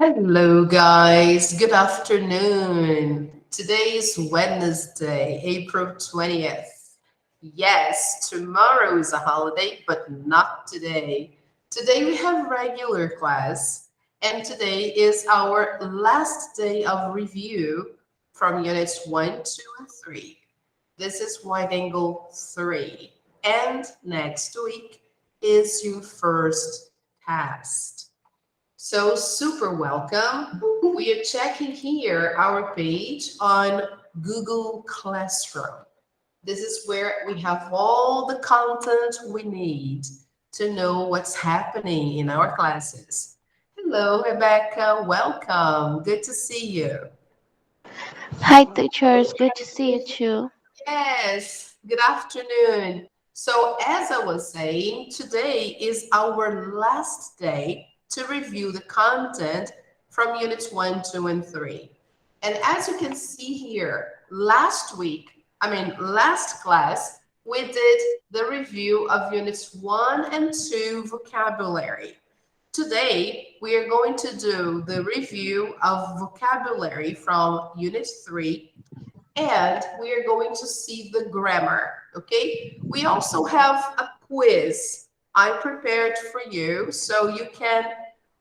Hello, guys. Good afternoon. Today is Wednesday, April 20th. Yes, tomorrow is a holiday, but not today. Today we have regular class, and today is our last day of review from units 1, 2, and 3. This is wide angle 3. And next week is your first test. So super welcome. We are checking here our page on Google Classroom. This is where we have all the content we need to know what's happening in our classes. Hello, Rebecca. Welcome. Good to see you. Hi, teachers. Good to see you too. Yes, good afternoon. So, as I was saying, today is our last day to review the content from units 1, 2, and 3. And as you can see here, last class, we did the review of units 1 and 2 vocabulary. Today, we are going to do the review of vocabulary from unit 3, and we are going to see the grammar, okay? We also have a quiz I prepared for you, so you can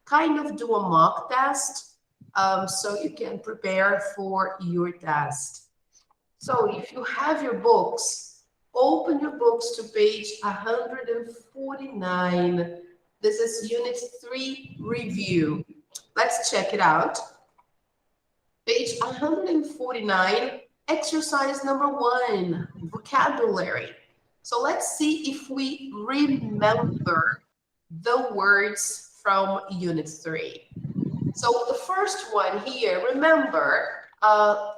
kind of do a mock test, so you can prepare for your test. So if you have your books, open your books to page 149. This is Unit 3 review. Let's check it out. Page 149, exercise number 1, vocabulary. So let's see if we remember the words from Unit 3. So the first one here, remember,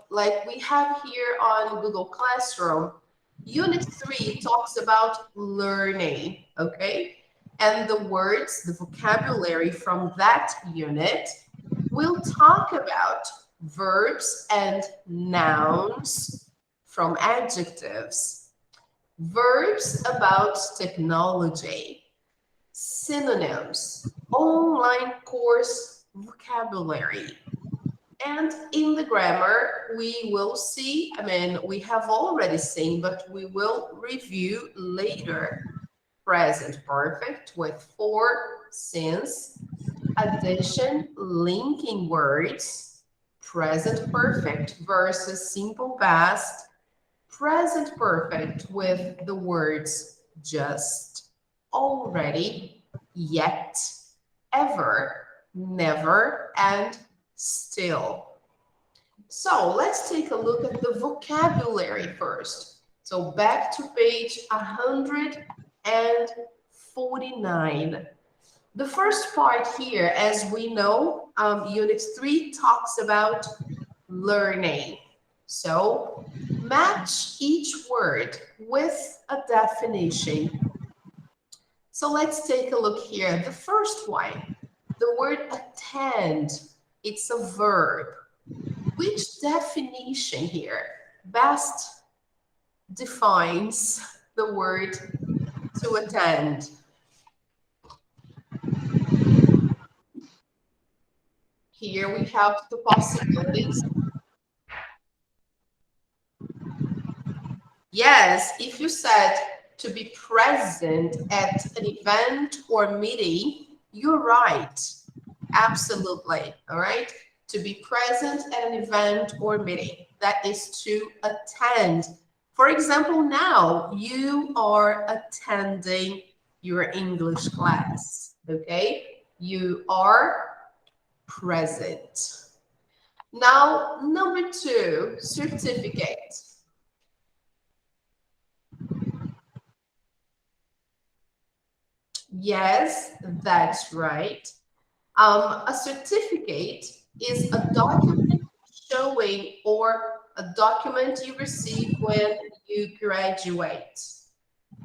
like we have here on Google Classroom, Unit 3 talks about learning, okay? And the words, the vocabulary from that unit, we'll talk about verbs and nouns from adjectives, verbs about technology, synonyms, online course vocabulary. And in the grammar, we will see, we have already seen, but we will review later. Present perfect with for, since, addition, linking words, present perfect versus simple past, present perfect with the words just, already, yet, ever, never, and still. So let's take a look at the vocabulary first. So back to page 149. The first part here, as we know, Unit 3 talks about learning. So match each word with a definition. So let's take a look here. The first one, the word attend, it's a verb. Which definition here best defines the word to attend? Here we have the possibilities. Yes, if you said to be present at an event or meeting, you're right. Absolutely. All right. To be present at an event or meeting. That is to attend. For example, now you are attending your English class. Okay. You are present. Now, number 2, certificate. Yes, that's right. A certificate is a document showing or a document you receive when you graduate.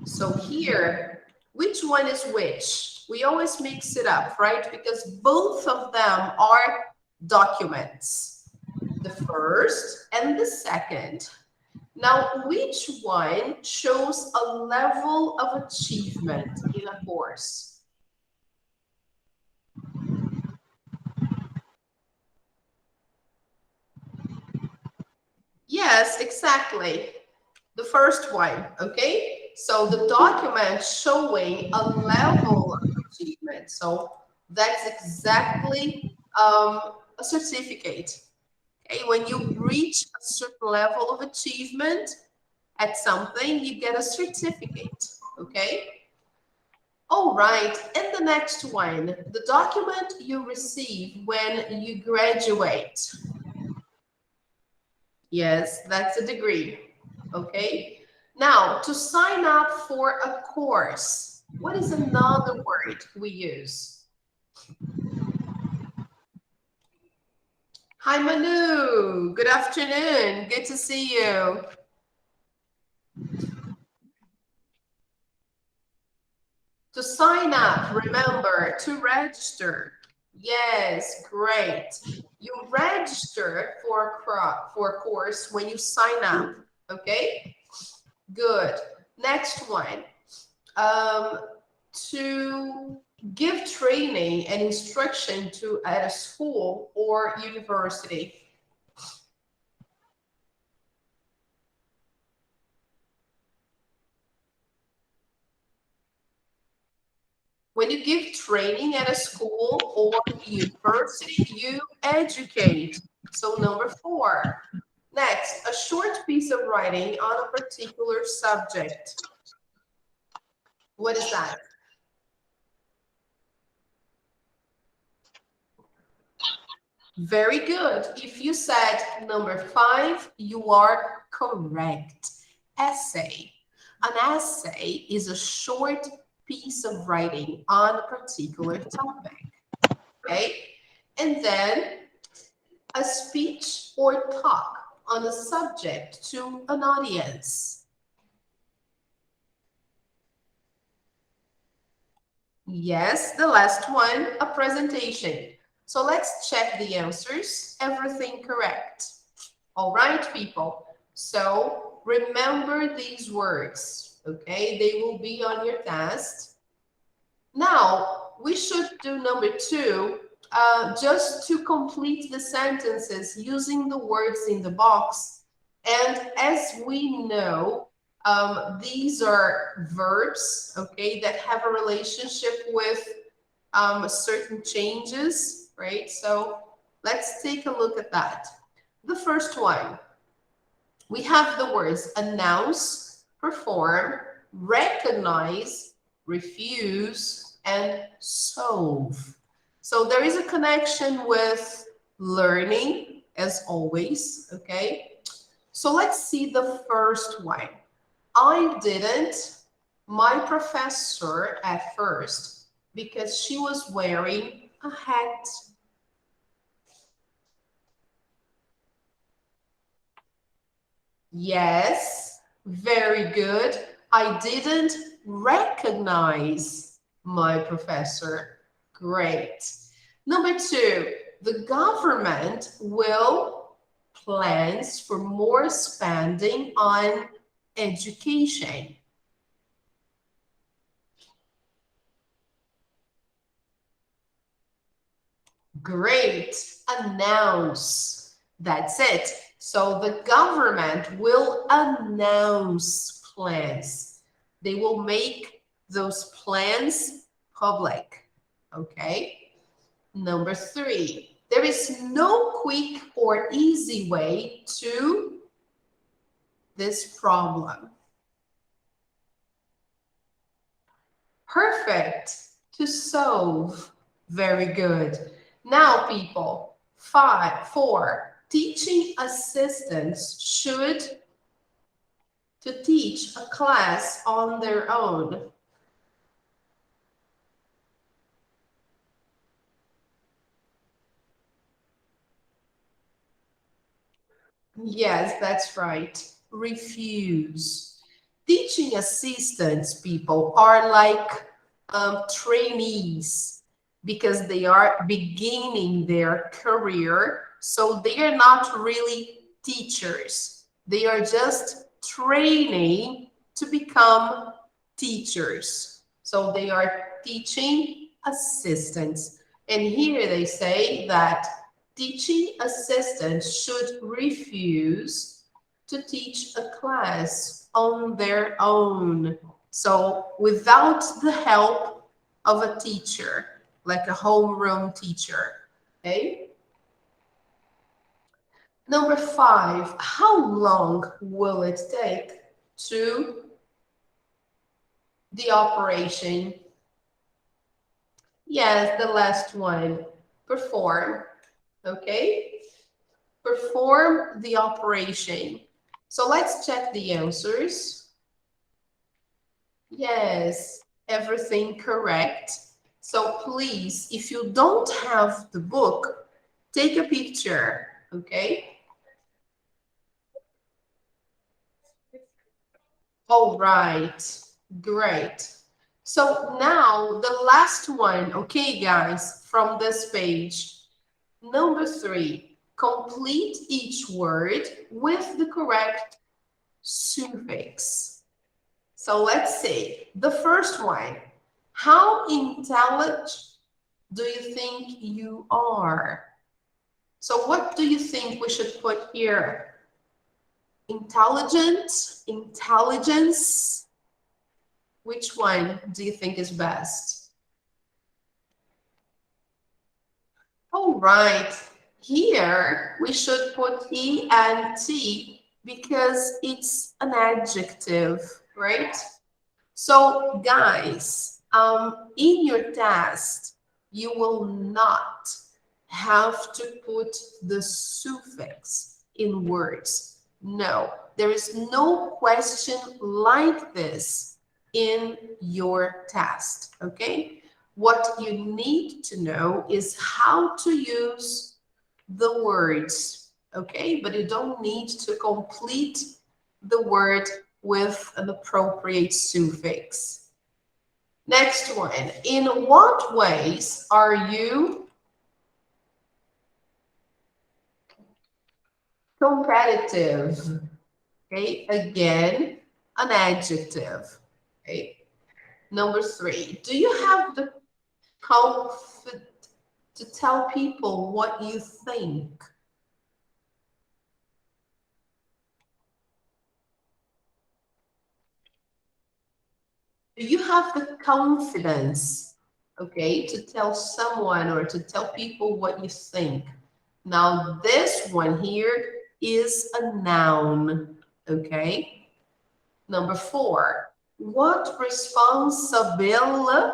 So here, which one is which? We always mix it up, right? Because both of them are documents, the first and the second. Now, which one shows a level of achievement in a course? Yes, exactly. The first one, okay? So the document showing a level of achievement. So that's exactly a certificate. Okay, when you reach a certain level of achievement at something, you get a certificate. Okay. All right, and the next one, the document you receive when you graduate. Yes, that's a degree. Okay. Now, to sign up for a course, what is another word we use? Hi, Manu. Good afternoon. Good to see you. To sign up, remember, to register. Yes, great. You register for a course when you sign up. Okay, good. Next one. Um, to give training and instruction to at a school or university. When you give training at a school or university, you educate. So number 4. Next, a short piece of writing on a particular subject. What is that? Very good. If you said number 5, you are correct. Essay. An essay is a short piece of writing on a particular topic. Okay? And then a speech or talk on a subject to an audience. Yes, the last one, a presentation. So let's check the answers. Everything correct. All right, people. So remember these words, okay? They will be on your test. Now, we should do number 2, just to complete the sentences using the words in the box. And as we know, these are verbs, okay, that have a relationship with certain changes, right? So let's take a look at that. The first one, we have the words announce, perform, recognize, refuse, and solve. So there is a connection with learning, as always, okay? So let's see the first one. I didn't, my professor at first, because she was wearing a hat. Yes, very good. I didn't recognize my professor. Great. Number 2, the government will plans for more spending on education. Great. Announce. That's it. So the government will announce plans. They will make those plans public. Okay. Number 3, there is no quick or easy way to this problem. Perfect. To solve. Very good. Now, people, 4, teaching assistants should to teach a class on their own. Yes, that's right. Refuse. Teaching assistants, people, are like trainees because they are beginning their career. So they are not really teachers. They are just training to become teachers. So they are teaching assistants. And here they say that teaching assistants should refuse to teach a class on their own. So without the help of a teacher, like a homeroom teacher, okay? Number 5, how long will it take to the operation? Yes, the last one, perform, okay? Perform the operation. So let's check the answers. Yes, everything correct. So please, if you don't have the book, take a picture, okay? All right, great. So now the last one, okay, guys, from this page. Number 3, complete each word with the correct suffix. So let's see. The first one, how intelligent do you think you are? So what do you think we should put here? Intelligent, intelligence. Which one do you think is best? All right. Here we should put ENT because it's an adjective, right? So guys, in your test, you will not have to put the suffix in words. No, there is no question like this in your test, okay? What you need to know is how to use the words, okay? But you don't need to complete the word with an appropriate suffix. Next one, in what ways are you competitive? Okay, again, an adjective. Okay. Number 3, do you have the confidence to tell people what you think? Do you have the confidence, okay, to tell someone or to tell people what you think? Now, this one here is a noun, okay? Number 4, what responsibility?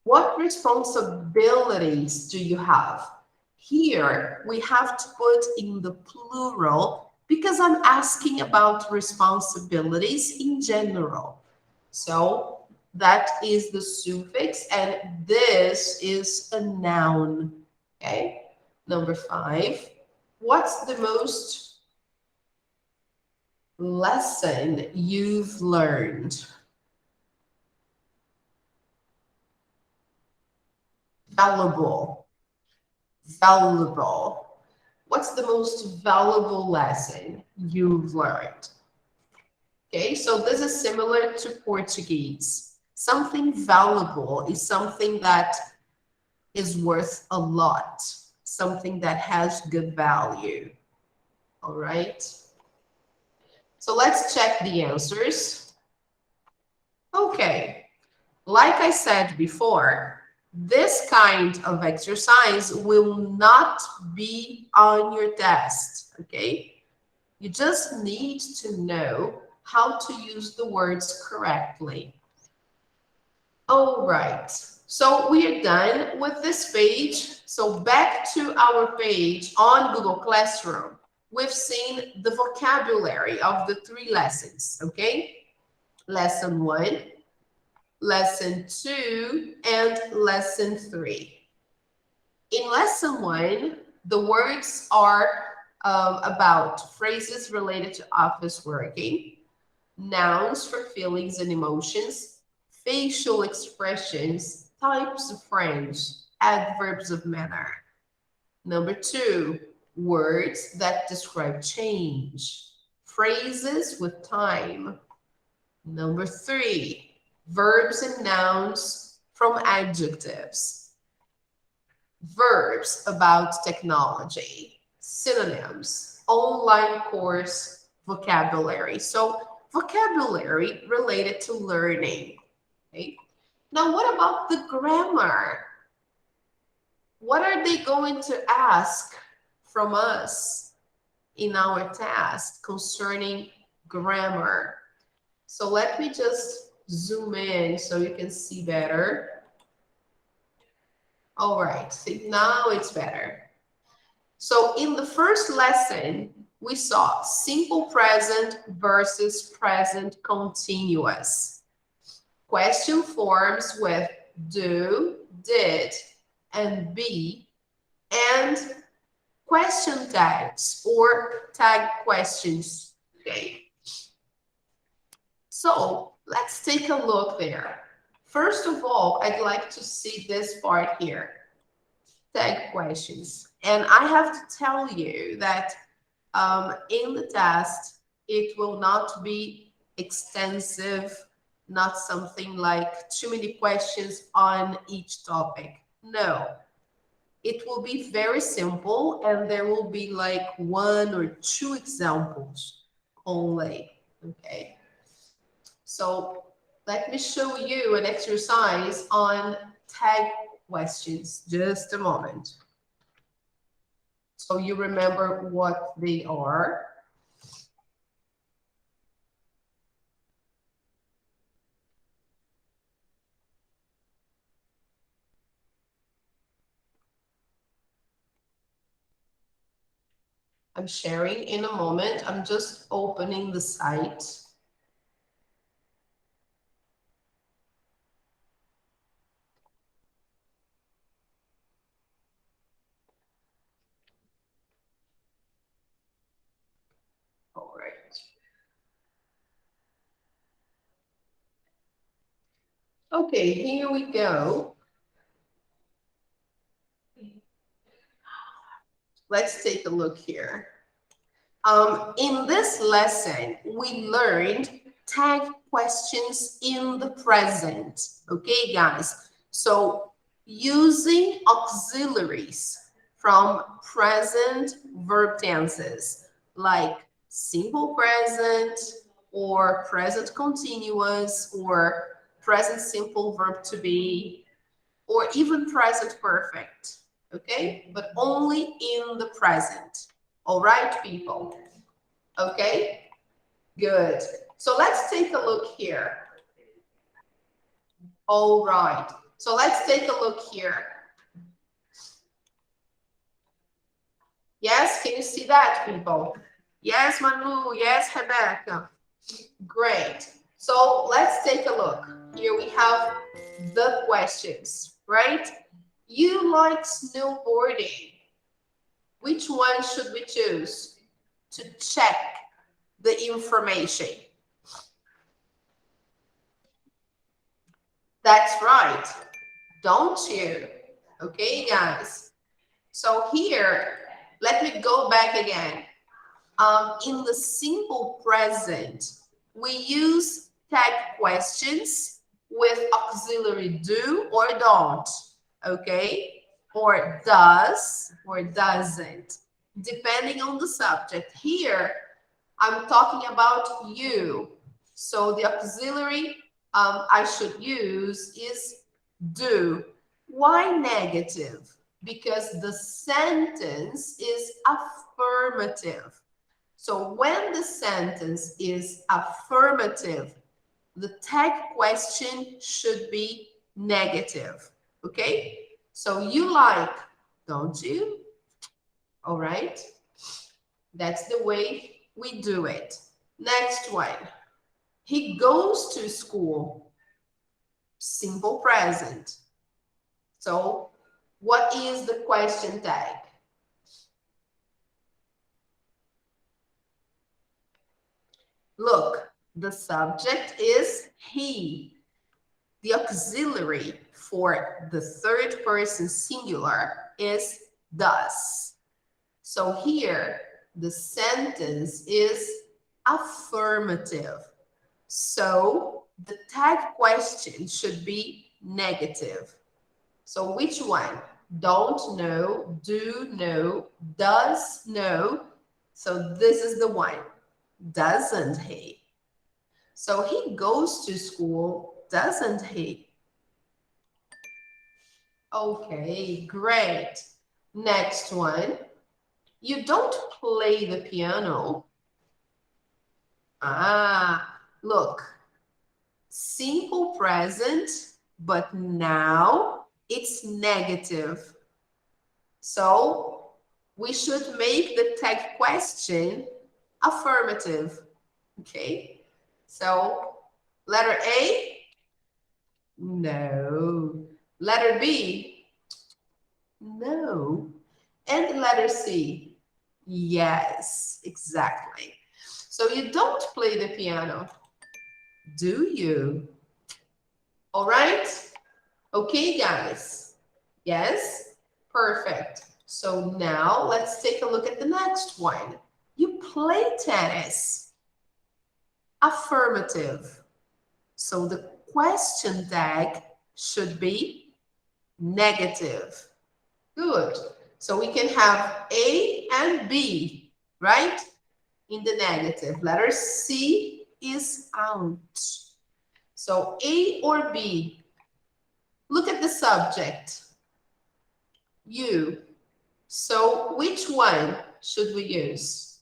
What responsibilities do you have? Here, we have to put in the plural because I'm asking about responsibilities in general. So that is the suffix, and this is a noun. Okay. Number 5, what's the most lesson you've learned? Valuable. Valuable. What's the most valuable lesson you've learned? Okay, so this is similar to Portuguese. Something valuable is something that is worth a lot, something that has good value. All right. So let's check the answers. Okay, like I said before, this kind of exercise will not be on your test, okay? You just need to know how to use the words correctly. All right, so we are done with this page. So back to our page on Google Classroom. We've seen the vocabulary of the 3 lessons, okay? Lesson 1, lesson 2, and lesson 3. In lesson 1, the words are about phrases related to office working, nouns for feelings and emotions, facial expressions, types of French, adverbs of manner. Number 2, words that describe change, phrases with time. Number 3, verbs and nouns from adjectives. Verbs about technology. Synonyms. Online course vocabulary. So vocabulary related to learning. Okay? Now, what about the grammar? What are they going to ask from us in our task concerning grammar? So let me just zoom in so you can see better. All right, see, now it's better. So in the first lesson, we saw simple present versus present continuous. Question forms with do, did, and be, and question tags or tag questions. Okay. So let's take a look there. First of all, I'd like to see this part here, tag questions. And I have to tell you that in the test, it will not be extensive, not something like too many questions on each topic. No, it will be very simple and there will be like 1 or 2 examples only, okay? So let me show you an exercise on tag questions. Just a moment. So you remember what they are. I'm sharing in a moment. I'm just opening the site. All right. Okay, here we go. Let's take a look here. In this lesson, we learned tag questions in the present. Okay, guys? So using auxiliaries from present verb tenses like simple present or present continuous or present simple verb to be or even present perfect. Okay, but only in the present. All right, people. Okay, good. So let's take a look here. All right. So let's take a look here. Yes, can you see that, people? Yes, Manu. Yes, Rebecca. Great. So let's take a look. Here we have the questions, right? You like snowboarding. Which one should we choose to check the information? That's right. Don't you? Okay, guys. So here, let me go back again. In the simple present, we use tag questions with auxiliary do or don't, okay? Or does or doesn't, depending on the subject. Here, I'm talking about you. So the auxiliary I should use is do. Why negative? Because the sentence is affirmative. So when the sentence is affirmative, the tag question should be negative. Okay? So you like, don't you? All right. That's the way we do it. Next one. He goes to school. Simple present. So what is the question tag? Look, the subject is he. The auxiliary for the third person singular is does. So here, the sentence is affirmative. So the tag question should be negative. So which one? Don't know, do know, does know. So this is the one. Doesn't he? So he goes to school, doesn't he? Okay, great. Next one. You don't play the piano. Look. Simple present, but now it's negative. So we should make the tag question affirmative. Okay? So letter A, no. Letter B, no. And letter C, yes, exactly. So you don't play the piano, do you? All right? Okay, guys. Yes? Perfect. So now let's take a look at the next one. You play tennis. Affirmative. So the question tag should be negative. Good. So we can have A and B, right? In the negative. Letter C is out. So A or B. Look at the subject. You. So which one should we use?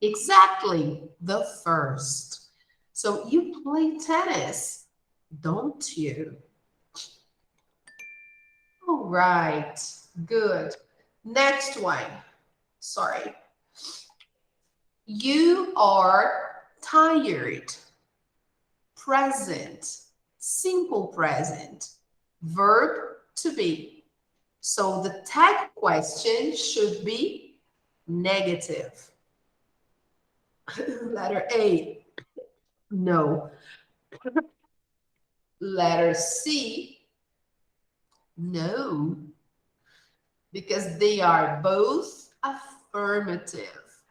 Exactly, the first. So you play tennis, don't you? All right, good. Next one. Sorry. You are tired. Present, simple present, verb to be. So the tag question should be negative. Letter A, no. Letter C, no, because they are both affirmative.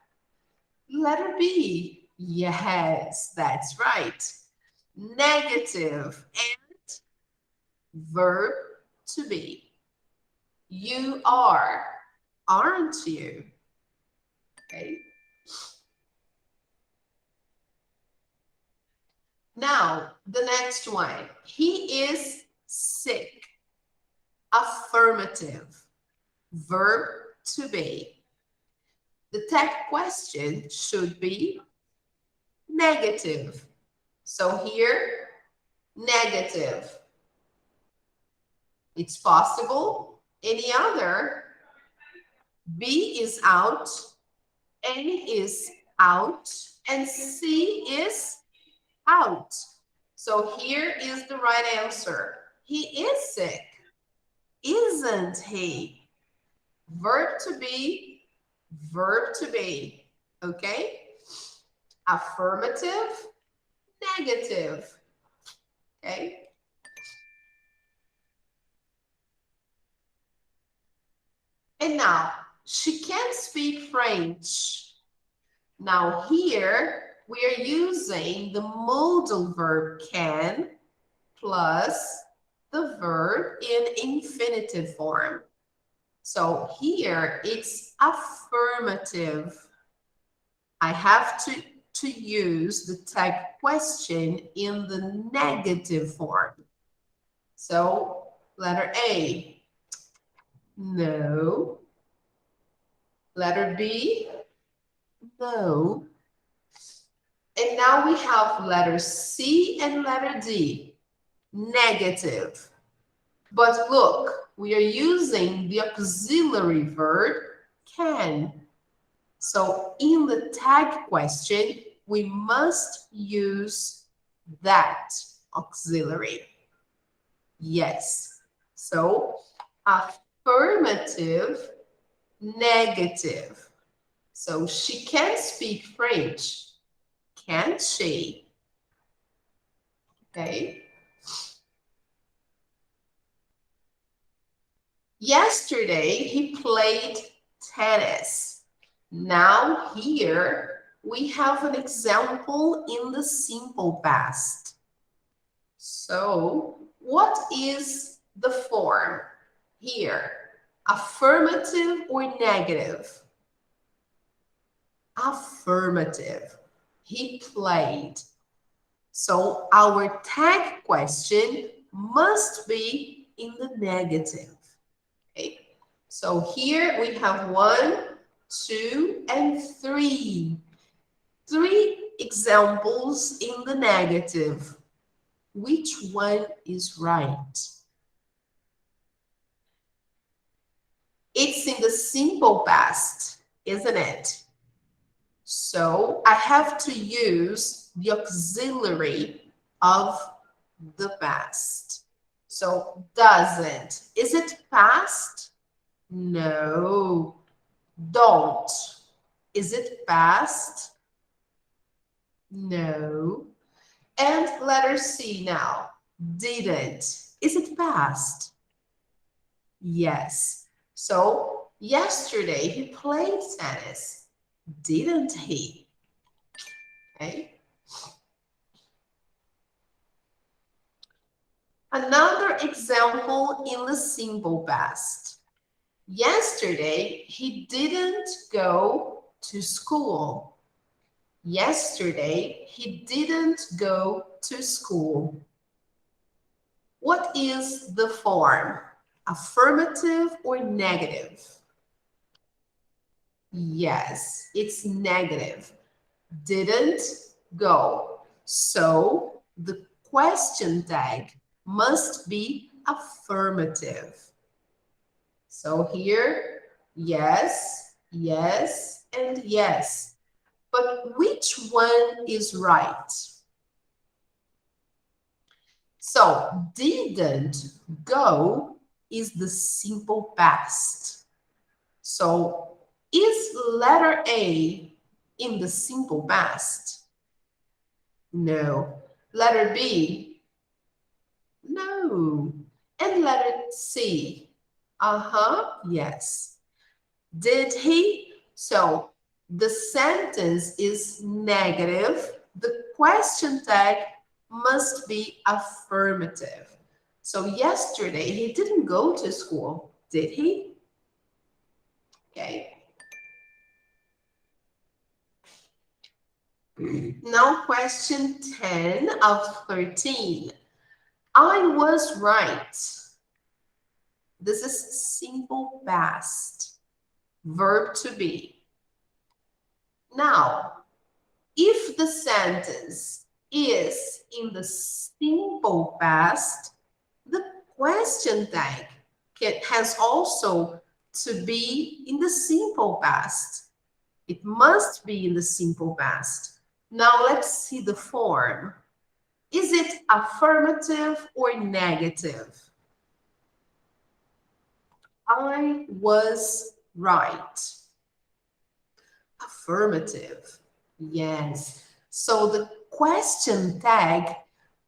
Letter B, yes, that's right. Negative and verb to be. You are, aren't you? Okay. Now, the next one. He is sick. Affirmative. Verb to be. The tag question should be negative. So here, negative. It's possible. Any other? B is out, A is out, and C is out. So here is the right answer. He is sick, isn't he? Verb to be, verb to be. Okay? Affirmative, negative. Okay? And now, she can't speak French. Now here, we are using the modal verb can plus the verb in infinitive form. So here, it's affirmative. I have to use the tag question in the negative form. So letter A, no. Letter B, no. And now we have letter C and letter D, negative. But look, we are using the auxiliary verb can. So in the tag question, we must use that auxiliary. Yes. So affirmative, negative. So she can speak French, can't she? Okay. Yesterday, he played tennis. Now here, we have an example in the simple past. So, what is the form here? Affirmative or negative? Affirmative. He played. So, our tag question must be in the negative. Okay. So, here we have 1, 2, and 3. 3 examples in the negative. Which one is right? It's in the simple past, isn't it? So I have to use the auxiliary of the past. So doesn't. Is it past? No. Don't. Is it past? No. And letter C now. Didn't. Is it past? Yes. So yesterday he played tennis, didn't he? Okay. Another example in the simple past. Yesterday he didn't go to school. Yesterday he didn't go to school. What is the form? Affirmative or negative? Yes, it's negative. Didn't go. So the question tag must be affirmative. So here, yes, yes, and yes. But which one is right? So didn't go is the simple past. So is letter A in the simple past? No. Letter B? No. And letter C? Yes. Did he? So the sentence is negative. The question tag must be affirmative. So yesterday he didn't go to school, did he? Okay. Now question 10 of 13. I was right. This is simple past. Verb to be. Now, if the sentence is in the simple past, the question tag has also to be in the simple past. It must be in the simple past. Now let's see the form. Is it affirmative or negative? I was right. Affirmative. Yes. So the question tag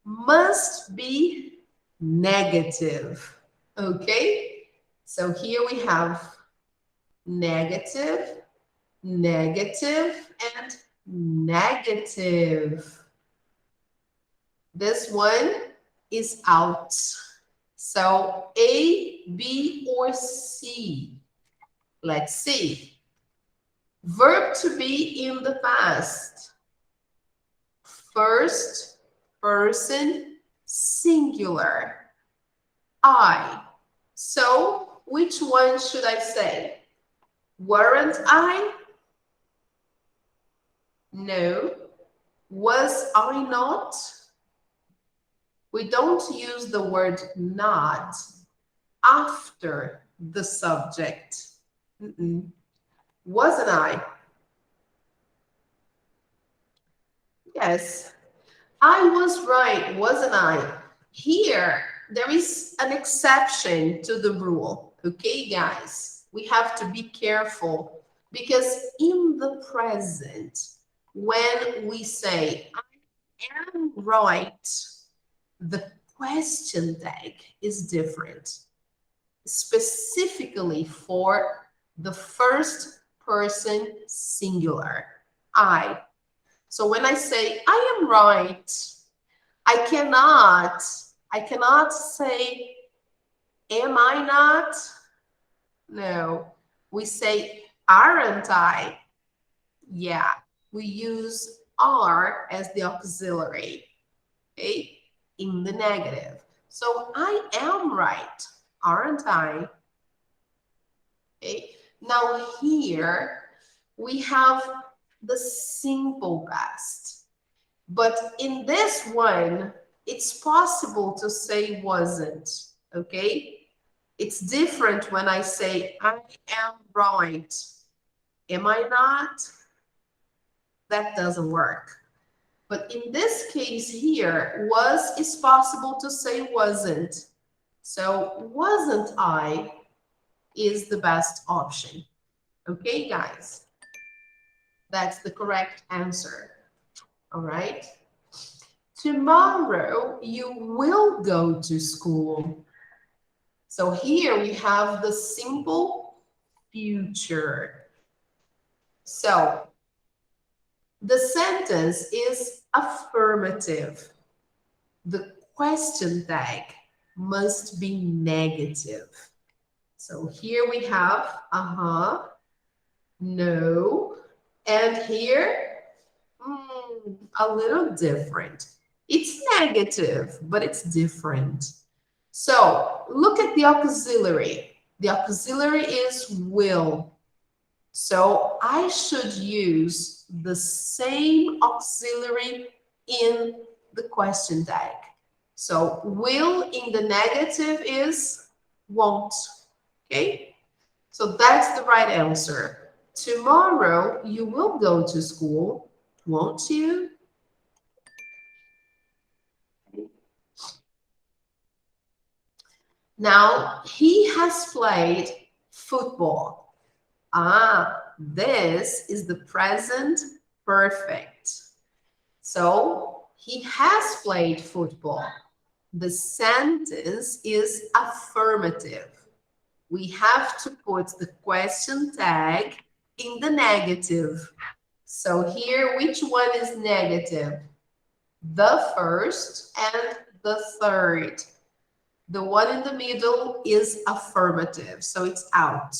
must be negative. Okay? So here we have negative, negative, and negative. This one is out. So A, B, or C? Let's see. Verb to be in the past. First person singular. I. So which one should I say? Weren't I? No. Was I not? We don't use the word not after the subject. Wasn't I? Yes, I was right, wasn't I? Here, there is an exception to the rule. Okay, guys, we have to be careful because in the present, when we say, I am right, the question tag is different, specifically for the first person singular, I. So when I say I am right, I cannot say, am I not? No, we say, aren't I? Yeah, we use are as the auxiliary, okay, in the negative. So I am right, aren't I? Okay, now here we have the simple past. But in this one, it's possible to say wasn't, okay? It's different when I say, I am right. Am I not? That doesn't work. But in this case here, was is possible to say wasn't. So wasn't I is the best option. Okay, guys? That's the correct answer. All right? Tomorrow you will go to school. So here we have the simple future. So the sentence is affirmative. The question tag must be negative. So here we have no, and here a little different. It's negative, but it's different. So look at the auxiliary. The auxiliary is will. So I should use the same auxiliary in the question tag. So will in the negative is won't. Okay? So that's the right answer. Tomorrow you will go to school, won't you? Now, he has played football. This is the present perfect. So, he has played football. The sentence is affirmative. We have to put the question tag in the negative. So here, which one is negative? The first and the third. The one in the middle is affirmative, so it's out,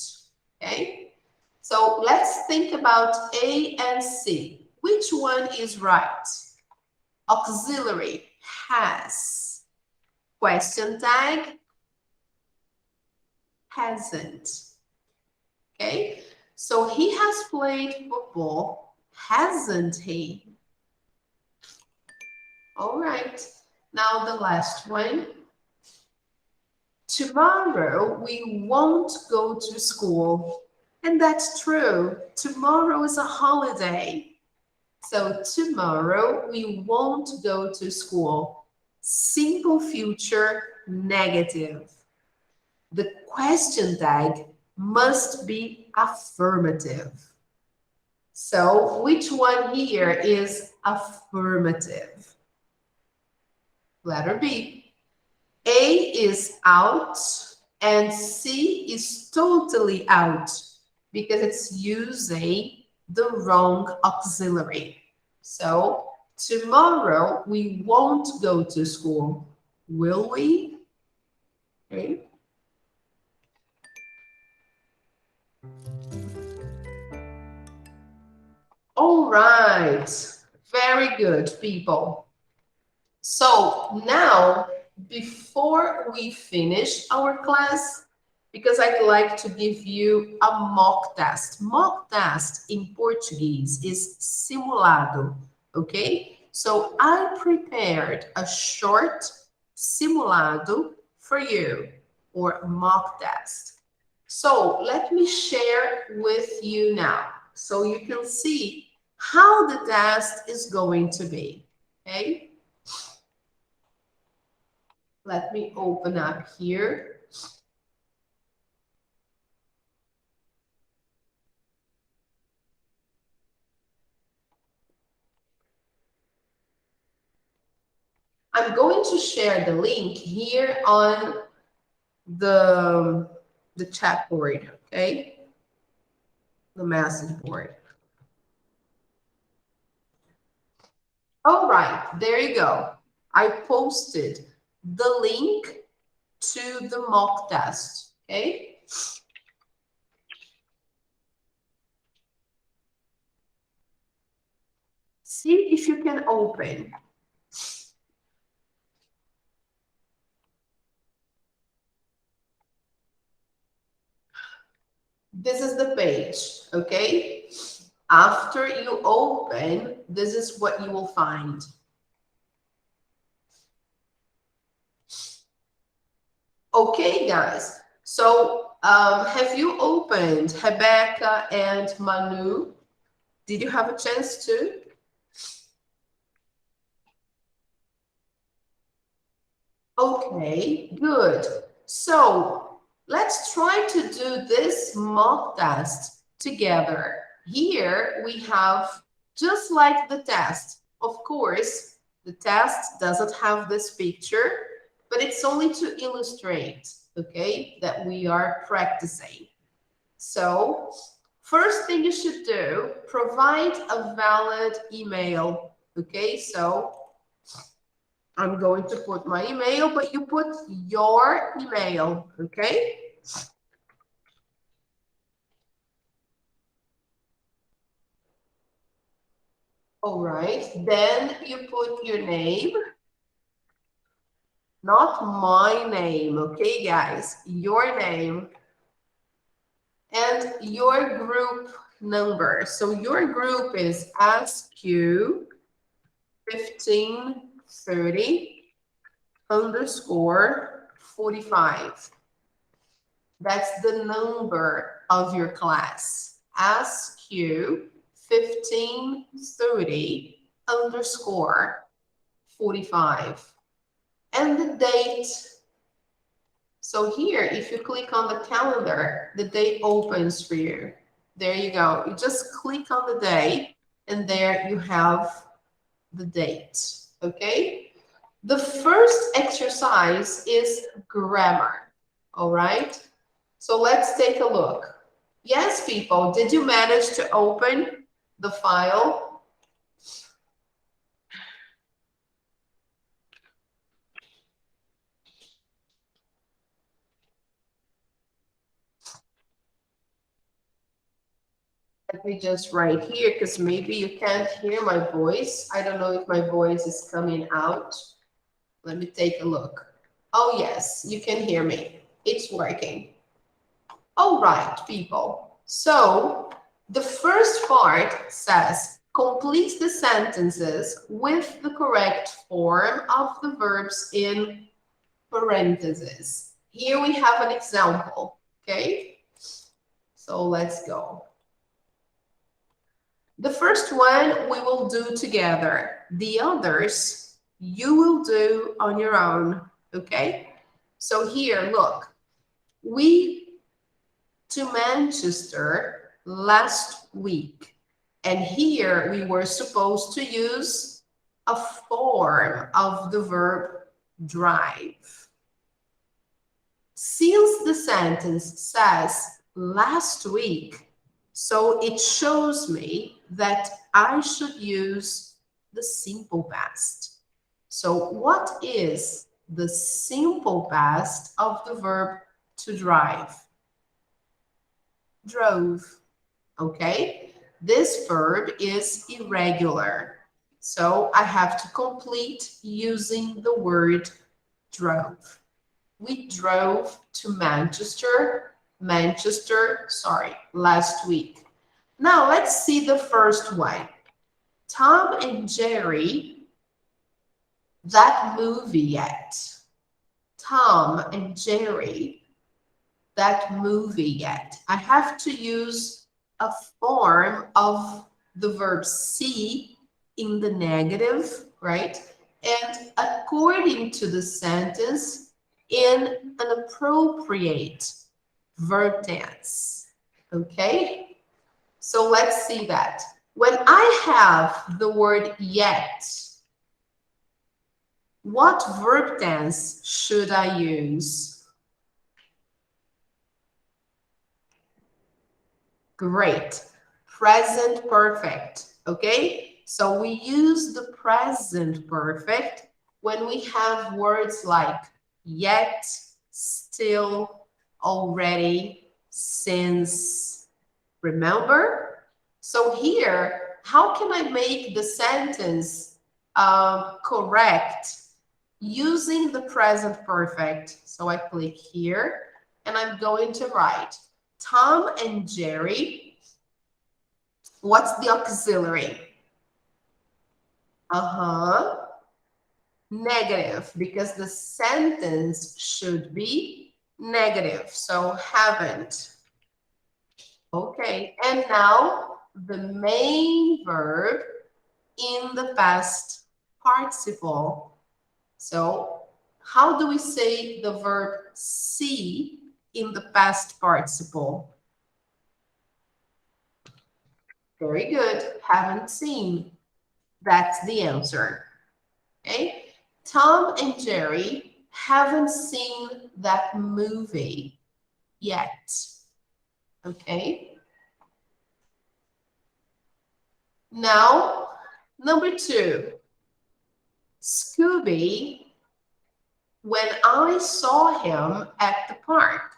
okay? So let's think about A and C. Which one is right? Auxiliary has. Question tag hasn't, okay? So he has played football, hasn't he? All right, now the last one. Tomorrow we won't go to school. And that's true. Tomorrow is a holiday. So tomorrow we won't go to school. Simple future negative. The question tag must be affirmative. So which one here is affirmative? Letter B. A is out and C is totally out because it's using the wrong auxiliary. So tomorrow we won't go to school, will we? Okay. All right, very good, people. So now, before we finish our class, because I'd like to give you a mock test. Mock test in Portuguese is simulado, okay? So I prepared a short simulado for you, or mock test. So let me share with you now, so you can see how the test is going to be, okay? Let me open up here. I'm going to share the link here on the chat board, okay? The message board. All right, there you go. I posted the link to the mock test, okay? See if you can open. This is the page, okay? After you open, this is what you will find. Okay, guys. So have you opened Rebecca and Manu? Did you have a chance to? Okay, good. So let's try to do this mock test together. Here we have, just like the test, of course, the test doesn't have this picture, but it's only to illustrate, okay, that we are practicing. So first thing you should do, provide a valid email, okay? So I'm going to put my email, but you put your email, okay? All right, then you put your name, not my name, okay, guys? Your name and your group number. So your group is SQ 1530 underscore 45. That's the number of your class. SQ 1530 underscore 45. And the date. So here, if you click on the calendar, the date opens for you. There you go. You just click on the day, and there you have the date. Okay? The first exercise is grammar. All right? So let's take a look. Yes, people, did you manage to open the file? Let me just write here because maybe you can't hear my voice. I don't know if my voice is coming out. Let me take a look. Oh, yes, you can hear me. It's working. All right, people. So the first part says, complete the sentences with the correct form of the verbs in parentheses. Here we have an example, okay? So let's go. The first one we will do together. The others you will do on your own, okay? So here, look. We to Manchester last week. And here we were supposed to use a form of the verb drive. Since the sentence says last week, so it shows me that I should use the simple past. So what is the simple past of the verb to drive? Drove, okay? This verb is irregular, so I have to complete using the word drove. We drove to Manchester, last week. Now let's see the first one. Tom and Jerry, that movie yet. Tom and Jerry, that movie yet. I have to use a form of the verb see in the negative, right? And according to the sentence, in an appropriate verb tense, okay? So let's see that. When I have the word yet, what verb tense should I use? Great. Present perfect, okay? So we use the present perfect when we have words like yet, still, already, since, remember? So here, how can I make the sentence correct using the present perfect? So I click here and I'm going to write Tom and Jerry. What's the auxiliary? Negative, because the sentence should be negative. So haven't. Okay, and now the main verb in the past participle. So how do we say the verb see in the past participle? Very good. Haven't seen. That's the answer. Okay. Tom and Jerry haven't seen that movie yet. Okay. Now, number 2. Scooby, when I saw him at the park.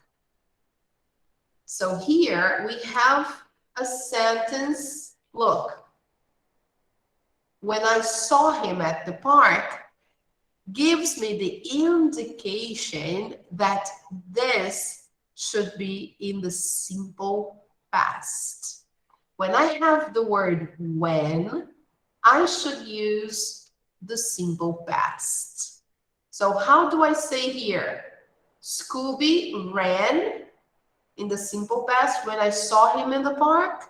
So here we have a sentence. Look. When I saw him at the park, gives me the indication that this should be in the simple past. When I have the word when, I should use the simple past. So how do I say here? Scooby ran in the simple past when I saw him in the park.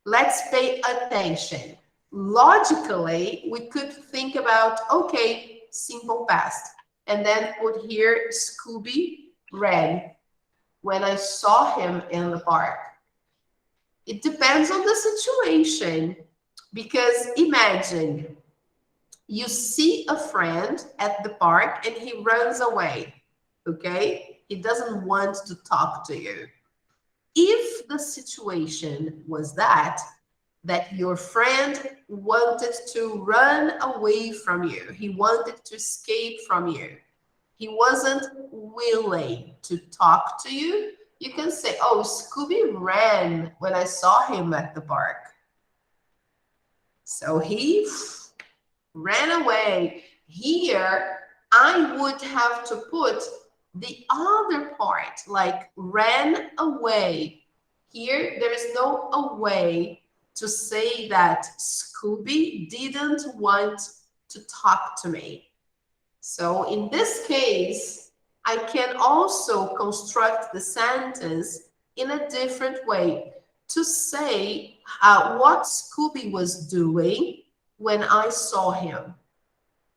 Let's pay attention. Logically, we could think about, okay, simple past, and then put here Scooby ran when I saw him in the park. It depends on the situation, because imagine you see a friend at the park and he runs away, okay? He doesn't want to talk to you. If the situation was that your friend wanted to run away from you, he wanted to escape from you, he wasn't willing to talk to you, you can say, oh, Scooby ran when I saw him at the park. So he ran away. Here, I would have to put the other part, like ran away. Here, there is no away to say that Scooby didn't want to talk to me. So in this case, I can also construct the sentence in a different way to say what Scooby was doing when I saw him.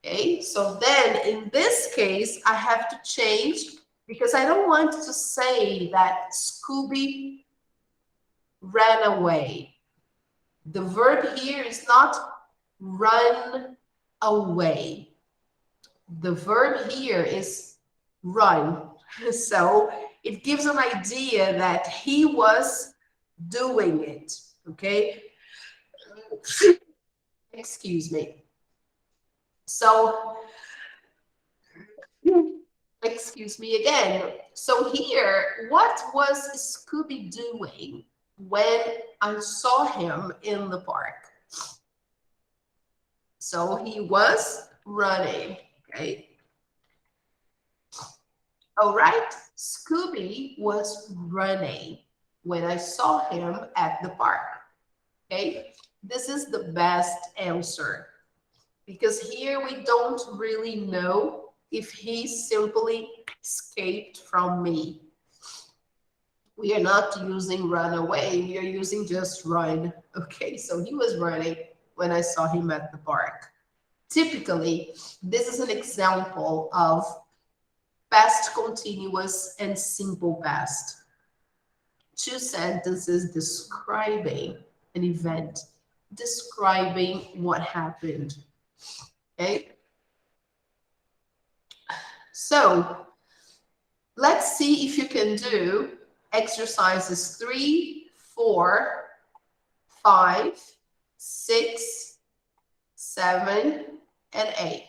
Okay, so then in this case, I have to change, because I don't want to say that Scooby ran away. The verb here is not run away. The verb here is run. So it gives an idea that he was doing it, okay? Excuse me. So, excuse me again. So here, what was Scooby doing when I saw him in the park? So he was running, okay? All right, Scooby was running when I saw him at the park, okay? This is the best answer, because here we don't really know if he simply escaped from me. We are not using run away, we are using just run. Okay, so he was running when I saw him at the park. Typically, this is an example of past continuous and simple past. Two sentences describing an event, describing what happened. Okay? So, let's see if you can do exercises 3, 4, 5, 6, 7, and 8.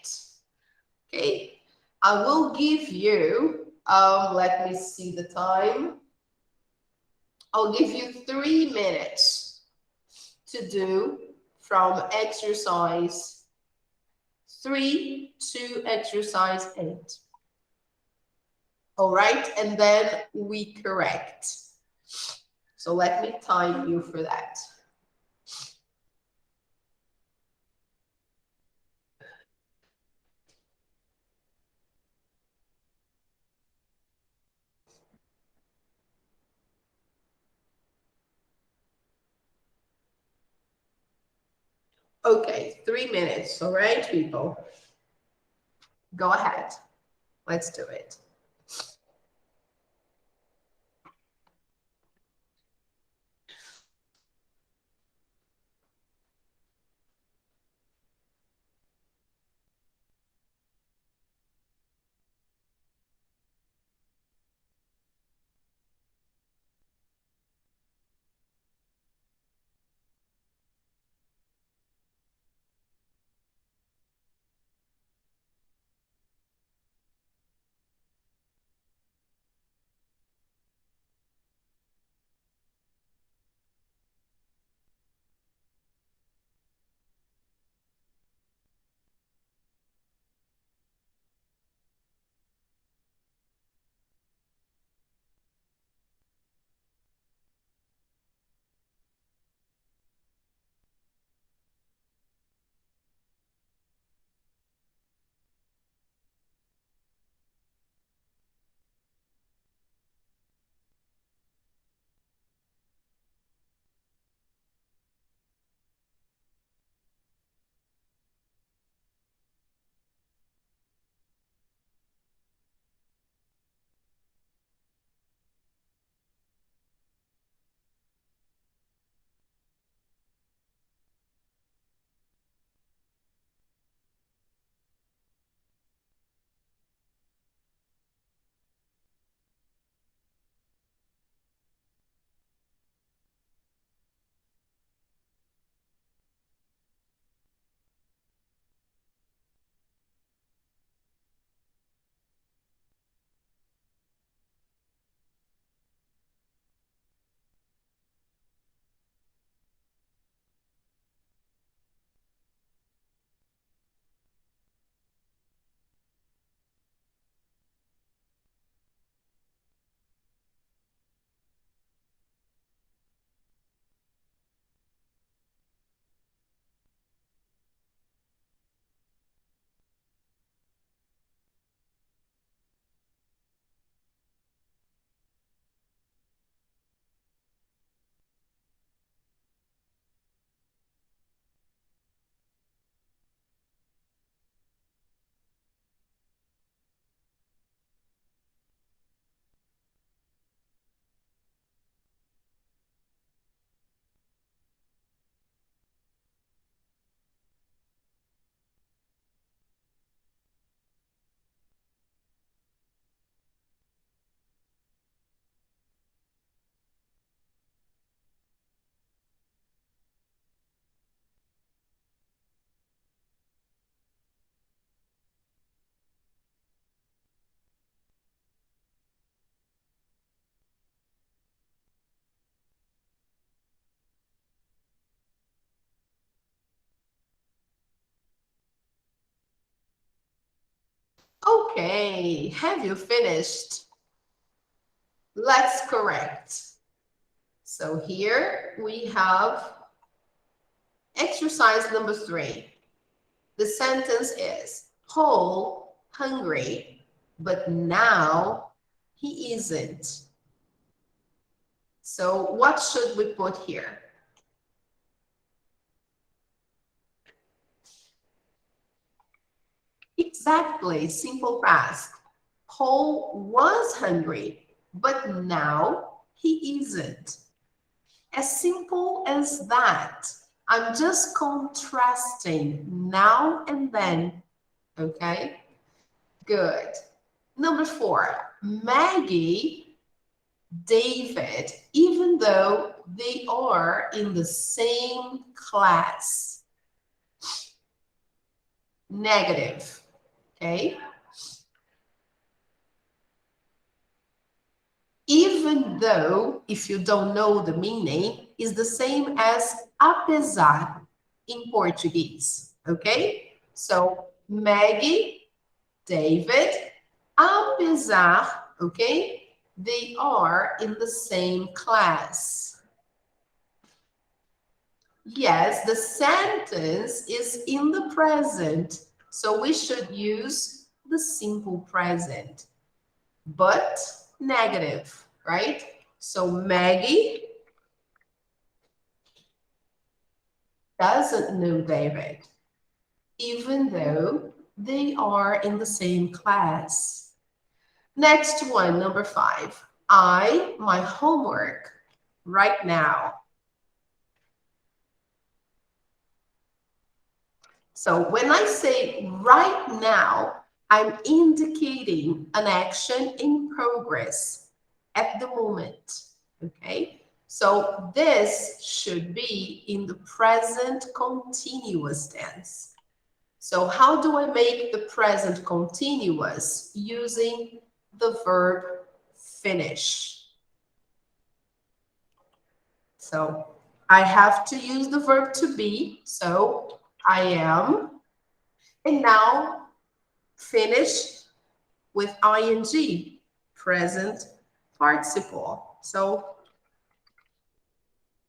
Okay, I will give you, let me see the time. I'll give you 3 minutes to do from exercise 3 to exercise 8. All right, and then we correct. So let me time you for that. Okay, 3 minutes. All right, people. Go ahead. Let's do it. Okay, have you finished? Let's correct. So here we have exercise number 3. The sentence is, Paul hungry, but now he isn't. So what should we put here? Exactly, simple past. Paul was hungry, but now he isn't. As simple as that. I'm just contrasting now and then. Okay, good. Number 4, Maggie, David, even though they are in the same class. Negative. okay? Even though, if you don't know the meaning, is the same as apesar in Portuguese, okay? So, Maggie, David, apesar, okay? They are in the same class. Yes, the sentence is in the present, so we should use the simple present, but negative, right? So Maggie doesn't know David, even though they are in the same class. Next one, number 5. My homework right now. So when I say right now, I'm indicating an action in progress at the moment, okay? So this should be in the present continuous tense. So how do I make the present continuous? Using the verb finish. So I have to use the verb to be. So I am, and now finish with ing, present participle. So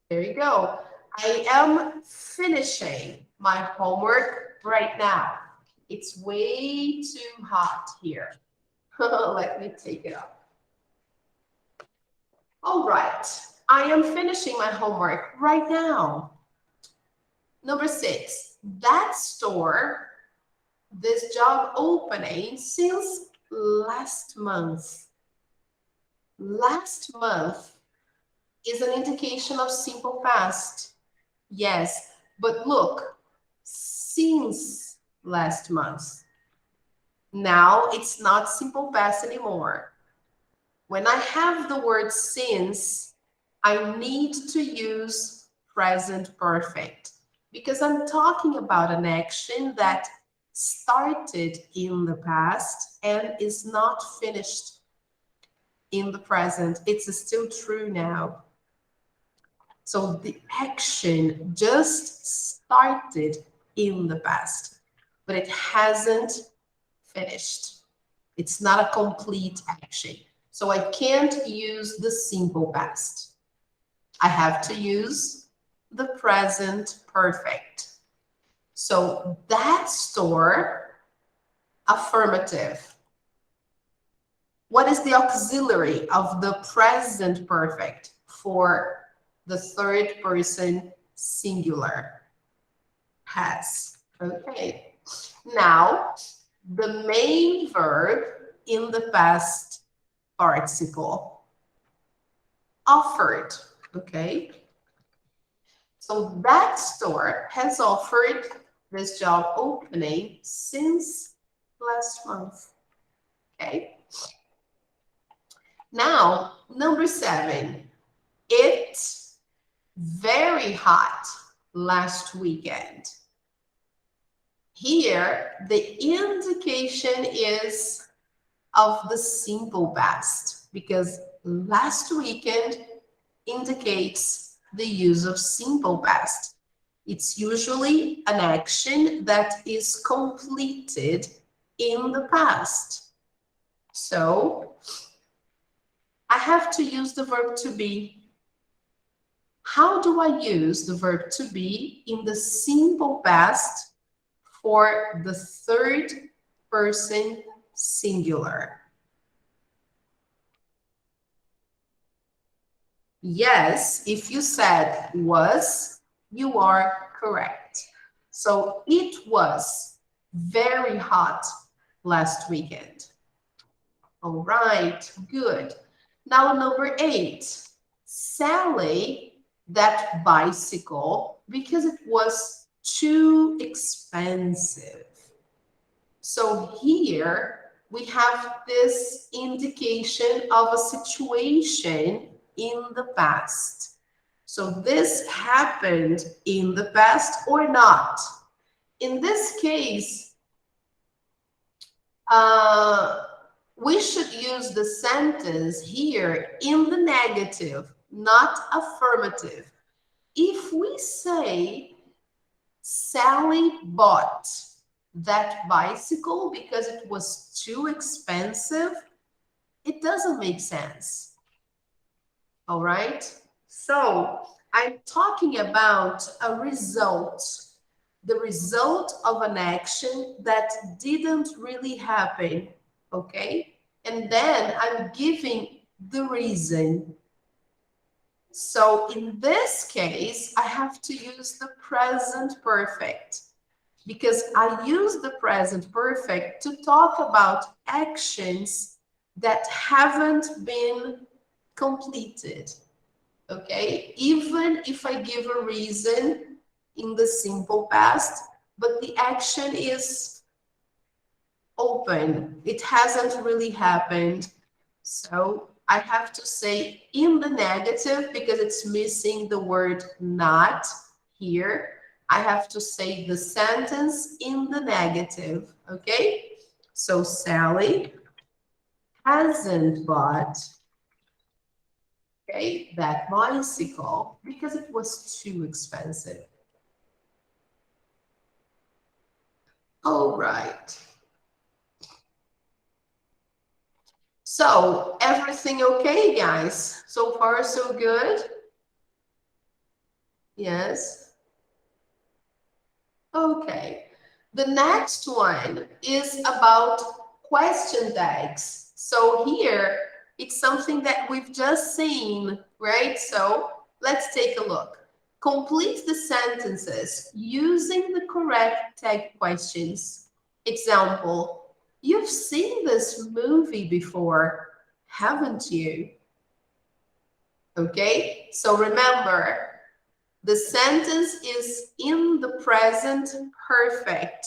there you go. I am finishing my homework right now. It's way too hot here. Let me take it up. All right. I am finishing my homework right now. Number 6. That store, this job opening since last month. Last month is an indication of simple past. Yes, but look, since last month. Now it's not simple past anymore. When I have the word since, I need to use present perfect because I'm talking about an action that started in the past and is not finished in the present. It's still true now. So the action just started in the past, but it hasn't finished. It's not a complete action. So I can't use the simple past. I have to use the present perfect. So that store, affirmative. What is the auxiliary of the present perfect for the third person singular? Has. Okay. Now, the main verb in the past participle. Offered. Okay. So that store has offered this job opening since last month. Okay. Now, number 7. It's very hot last weekend. Here, the indication is of the simple past because last weekend indicates the use of simple past. It's usually an action that is completed in the past. So I have to use the verb to be. How do I use the verb to be in the simple past for the third person singular? Yes, if you said was, you are correct. So it was very hot last weekend. All right, good. Now number 8, Sally, that bicycle, because it was too expensive. So here we have this indication of a situation in the past. So this happened in the past or not. In this case, We should use the sentence here in the negative, not affirmative. If we say Sally bought that bicycle because it was too expensive, it doesn't make sense. All right? So I'm talking about a result, the result of an action that didn't really happen. Okay? And then I'm giving the reason. So in this case, I have to use the present perfect because I use the present perfect to talk about actions that haven't been completed. Okay? Even if I give a reason in the simple past, but the action is open, it hasn't really happened. So I have to say in the negative because it's missing the word not here. I have to say the sentence in the negative, okay? So Sally hasn't bought, okay, that bicycle because it was too expensive. All right. So everything okay, guys? So far, so good? Yes. Okay. The next one is about question tags. So here, it's something that we've just seen, right? So let's take a look. Complete the sentences using the correct tag questions. Example, you've seen this movie before, haven't you? Okay, so remember, the sentence is in the present perfect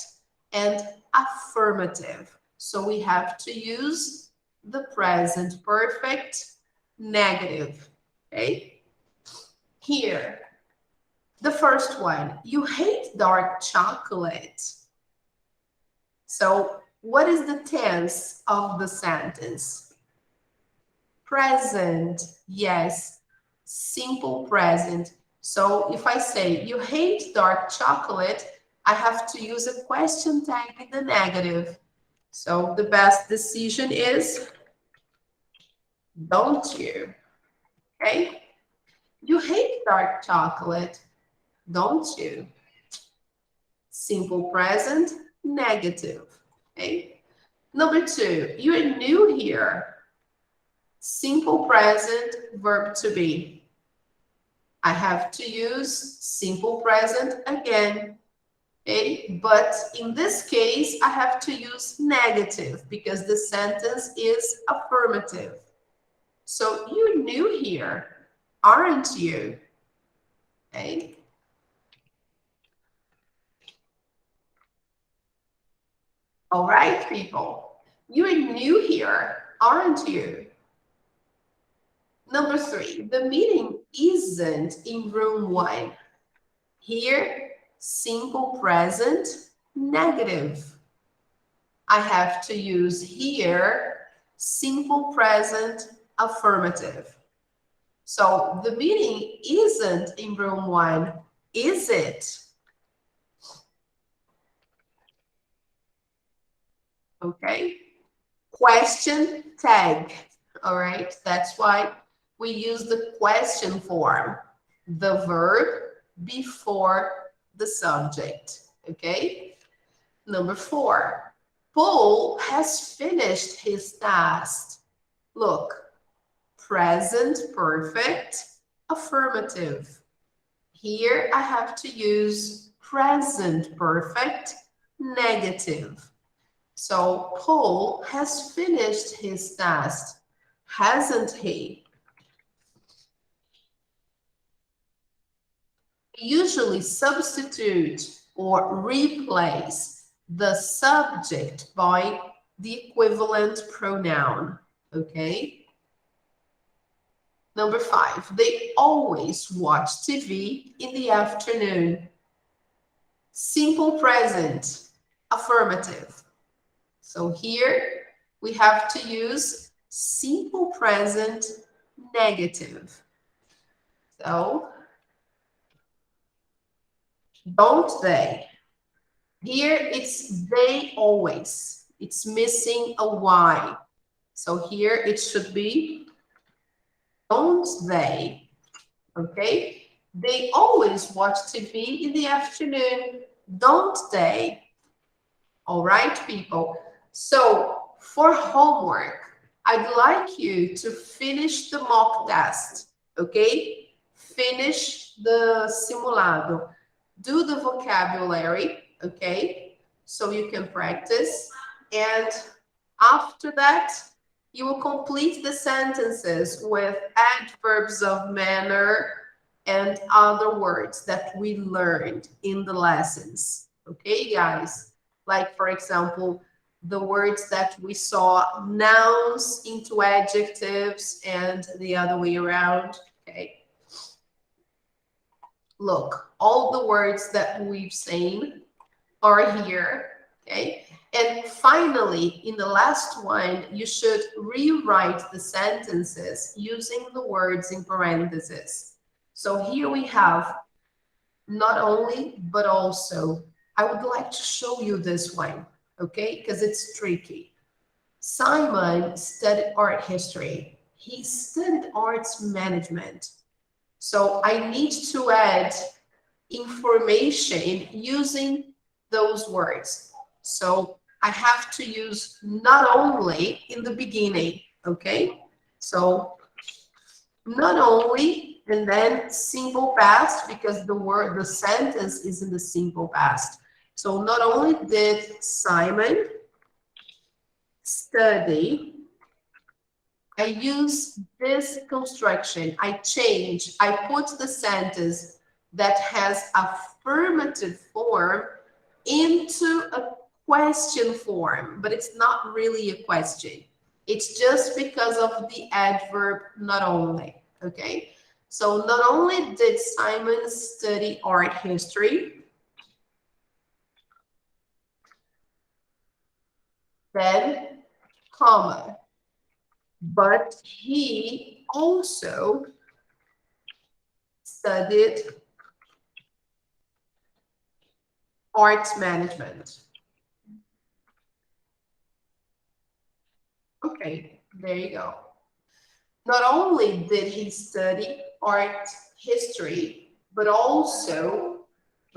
and affirmative. So we have to use the present perfect negative. Okay, here, the first one, you hate dark chocolate. So what is the tense of the sentence? Present, yes, simple present. So if I say you hate dark chocolate, I have to use a question tag in the negative. So the best decision is don't you? Okay? You hate dark chocolate, don't you? Simple present, negative. Okay? Number two, you're new here. Simple present, verb to be. I have to use simple present again. Okay, but in this case, I have to use negative because the sentence is affirmative. So you're new here, aren't you? Okay. All right, people. You're new here, aren't you? Number three, the meeting isn't in room 1. Here, simple present, negative. I have to use here simple present affirmative. So the meeting isn't in room 1, is it? Okay. Question tag. All right. That's why we use the question form, the verb before the subject. Okay. Number 4. Paul has finished his task. Look, present perfect, affirmative. Here I have to use present perfect, negative. So Paul has finished his task, hasn't he? We usually substitute or replace the subject by the equivalent pronoun, okay? Number 5, they always watch TV in the afternoon. Simple present, affirmative. So here we have to use simple present negative. So, don't they? Here it's they always. It's missing a Y. So here it should be don't they? Okay? They always watch TV in the afternoon, don't they? All right, people. So for homework, I'd like you to finish the mock test, okay? Finish the simulado. Do the vocabulary, okay? So you can practice. And after that, you will complete the sentences with adverbs of manner and other words that we learned in the lessons. Okay, guys? Like, for example, the words that we saw nouns into adjectives and the other way around. Okay. Look, all the words that we've seen are here. Okay. And finally, in the last one, you should rewrite the sentences using the words in parentheses. So here we have not only, but also. I would like to show you this one, okay? Because it's tricky. Simon studied art history. He studied arts management. So I need to add information using those words. So I have to use not only in the beginning, okay? So not only, and then simple past, because the sentence is in the simple past. So not only did Simon study, I use this construction. I put the sentence that has affirmative form into a question form, but it's not really a question. It's just because of the adverb not only, okay? So not only did Simon study art history, then, comma, but he also studied arts management. Okay, there you go. Not only did he study art history, but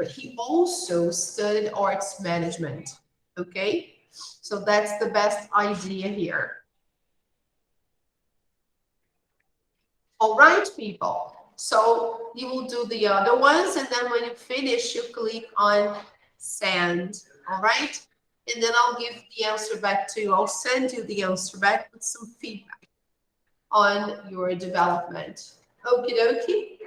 he also studied arts management. Okay, so that's the best idea here. All right, people. So you will do the other ones, and then when you finish, you click on send. All right, and then I'll give the answer back to you. I'll send you the answer back with some feedback on your development. Okie dokie.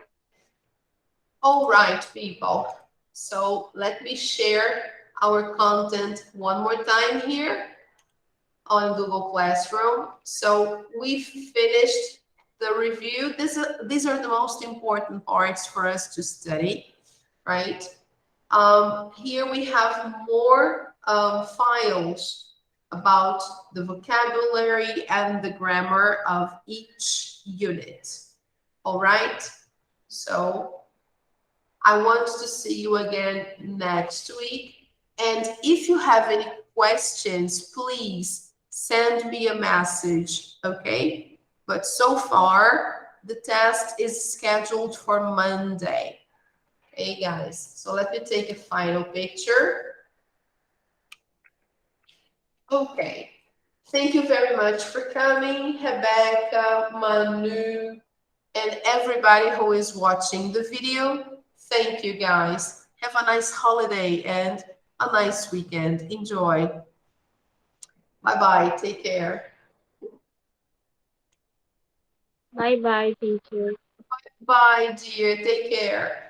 All right, people. So let me share our content one more time here on Google Classroom. So we've finished the review. These are the most important parts for us to study, right? Here we have more files about the vocabulary and the grammar of each unit. All right? So I want to see you again next week. And if you have any questions, please send me a message, okay? But so far, the test is scheduled for Monday. Okay, guys, so let me take a final picture. Okay, thank you very much for coming, Rebecca, Manu, and everybody who is watching the video. Thank you, guys. Have a nice holiday and a nice weekend. Enjoy. Bye-bye. Take care. Bye bye, teacher. Bye, dear. Take care.